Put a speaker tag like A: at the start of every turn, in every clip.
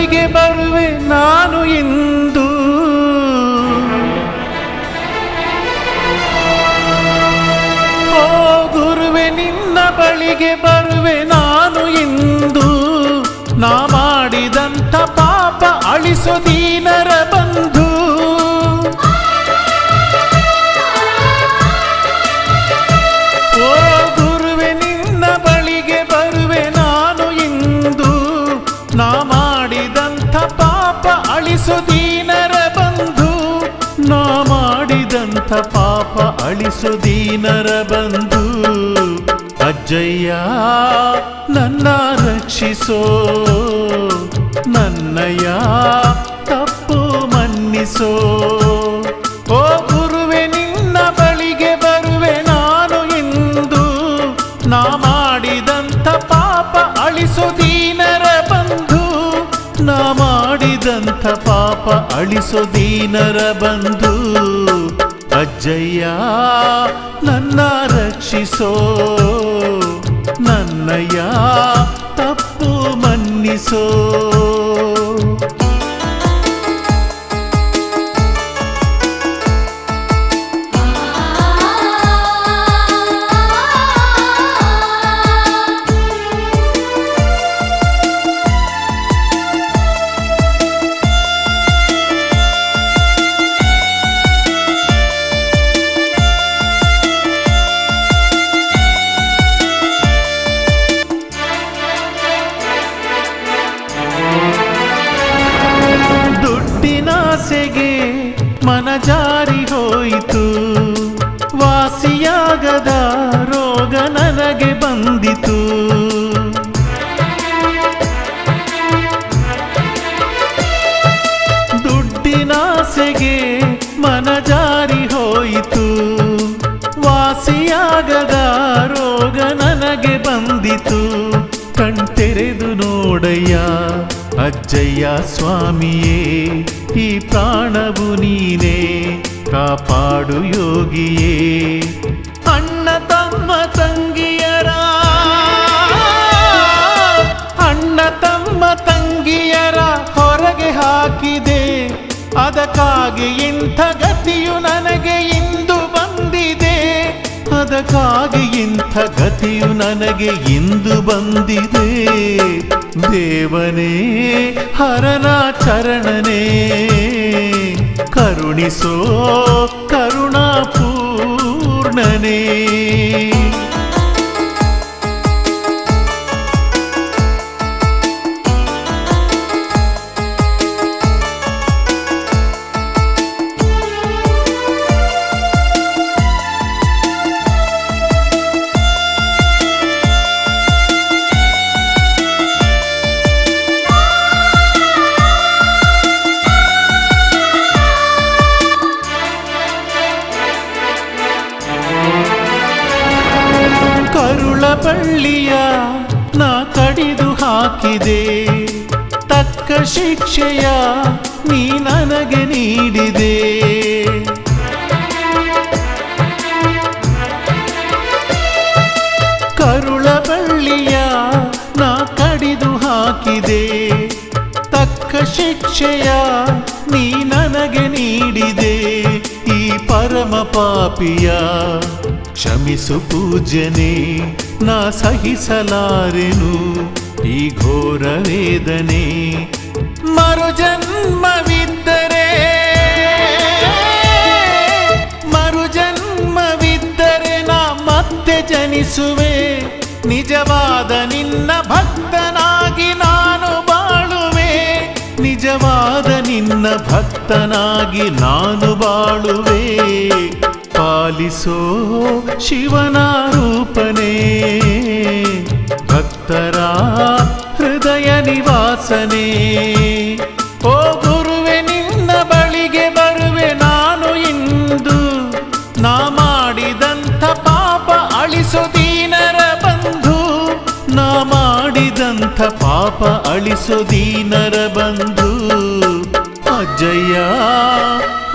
A: ಬಳಿಗೆ ಬರುವೆ ನಾನು ಇಂದು. ಓ ಗುರುವೆ ನಿನ್ನ ಬಳಿಗೆ ಬರುವೆ ನಾನು ಇಂದು. ನಾ ಮಾಡಿದಂಥ ಪಾಪ ಅಳಿಸೋ ದೀನರ ಬಂಧು. ಓ ಗುರುವೆ ನಿನ್ನ ಬಳಿಗೆ ಬರುವೆ ನಾನು ಇಂದು. ನಾ ಮಾಡಿದಂಥ ಪಾಪ ಅಳಿಸೋ ದೀನರ ಬಂಧು. ನಾ ಮಾಡಿದಂಥ ಪಾಪ ಅಳಿಸೋ ದೀನರ ಬಂಧು. ಅಜ್ಜಯ್ಯ ನನ್ನ ರಕ್ಷಿಸೋ, ನನ್ನಯ್ಯ ತಪ್ಪು ಮನ್ನಿಸೋ. ಓ ಗುರುವೆ ನಿನ್ನ ಬಳಿಗೆ ಬರುವೆ ನಾನು ಇಂದು. ನಾ ಮಾಡಿದಂಥ ಪಾಪ ಅಳಿಸೋ ದೀನರ ಬಂಧು. ನಾ ಮಾಡಿದಂಥ ಪಾಪ ಅಳಿಸೋ ದೀನರ ಬಂಧು. ಅಜ್ಜಯ್ಯ ನನ್ನ ರಕ್ಷಿಸೋ, ನನ್ನಯ್ಯ ತಪ್ಪು ಮನ್ನಿಸೋ. ದುಡ್ಡಿನಾಸೆಗೆ ಮನ ಜಾರಿ ಹೋಯಿತು, ವಾಸಿಯಾಗದ ರೋಗ ನನಗೆ ಬಂದಿತು. ದುಡ್ಡಿನಾಸೆಗೆ ಮನ ಜಾರಿ ಹೋಯಿತು, ವಾಸಿಯಾಗದ ರೋಗ ನನಗೆ ಬಂದಿತು. ಕಣ್ತೆರೆದು ನೋಡಯ್ಯ ಅಜ್ಜಯ್ಯ ಸ್ವಾಮಿಯೇ, ಈ ಪ್ರಾಣವು ನೀನೇ ಕಾಪಾಡು ಯೋಗಿಯೇ. ಅಣ್ಣ ತಮ್ಮ ತಂಗಿಯರ ಹೊರಗೆ ಹಾಕಿದೆ, ಅದಕ್ಕಾಗಿ ಇಂಥ ಗತಿಯು ನನಗೆ ಇಂದು ಬಂದಿದೆ. ಅದಕ್ಕಾಗಿ ಇಂಥ ಗತಿಯು ನನಗೆ ಇಂದು ಬಂದಿದೆ. ದೇವನೇ ಹರನ ಚರಣನೇ, ಕರುಣಿಸೋ ಕರುಣಾಪೂರ್ಣನೇ. ಬಳ್ಳಿಯ ನಾ ಕಡಿದು ಹಾಕಿದೆ, ತಕ್ಕ ಶಿಕ್ಷೆಯ ನೀ ನನಗೆ ನೀಡಿದೆ. ಕರುಳ ಬಳ್ಳಿಯ ನಾ ಕಡಿದು ಹಾಕಿದೆ, ತಕ್ಕ ಶಿಕ್ಷೆಯ ನೀ ನನಗೆ ನೀಡಿದೆ. ಈ ಪರಮ ಪಾಪಿಯ ಕ್ಷಮಿಸು ಪೂಜ್ಯನೇ, ನಾ ಸಹಿಸಲಾರೆನು ಈ ಘೋರ ವೇದನೆ. ಮರುಜನ್ಮವಿದ್ದರೆ ನಾ ಮತ್ತೆ ಜನಿಸುವೆ. ನಿಜವಾದ ನಿನ್ನ ಭಕ್ತನಾಗಿ ನಾನು ಬಾಳುವೆ. ನಿಜವಾದ ನಿನ್ನ ಭಕ್ತನಾಗಿ ನಾನು ಬಾಳುವೆ. ಪಾಲಿಸೋ ಶಿವನ ರೂಪನೇ, ಭಕ್ತರ ಹೃದಯ ನಿವಾಸನೇ. ಓ ಗುರುವೆ ನಿನ್ನ ಬಳಿಗೆ ಬರುವೆ ನಾನು ಇಂದು. ನಾ ಮಾಡಿದಂಥ ಪಾಪ ಅಳಿಸೋ ದೀನರ ಬಂಧು. ನಾ ಮಾಡಿದಂಥ ಪಾಪ ಅಳಿಸೋ ದೀನರ ಬಂಧು. ಅಜ್ಜಯ್ಯ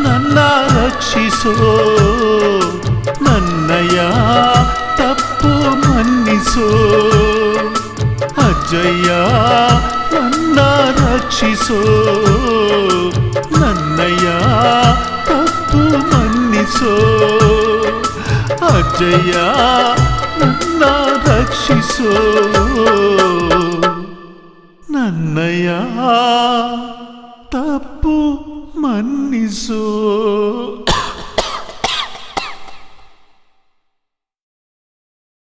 A: ನನ್ನ ರಕ್ಷಿಸೋ, ನನ್ನಯ್ಯ ತಪ್ಪು ಮನ್ನಿಸೋ. ಅಜ್ಜಯ್ಯ ನನ್ನ ರಕ್ಷಿಸೋ. ರಕ್ಷಿಸೋ ನನ್ನಯ್ಯ ತಪ್ಪು ಮನ್ನಿಸೋ ಅಜ್ಜಯ್ಯ ನನ್ನ ರಕ್ಷಿಸೋ ನನ್ನಯ್ಯ ತಪ್ಪು ಮನ್ನಿಸೋ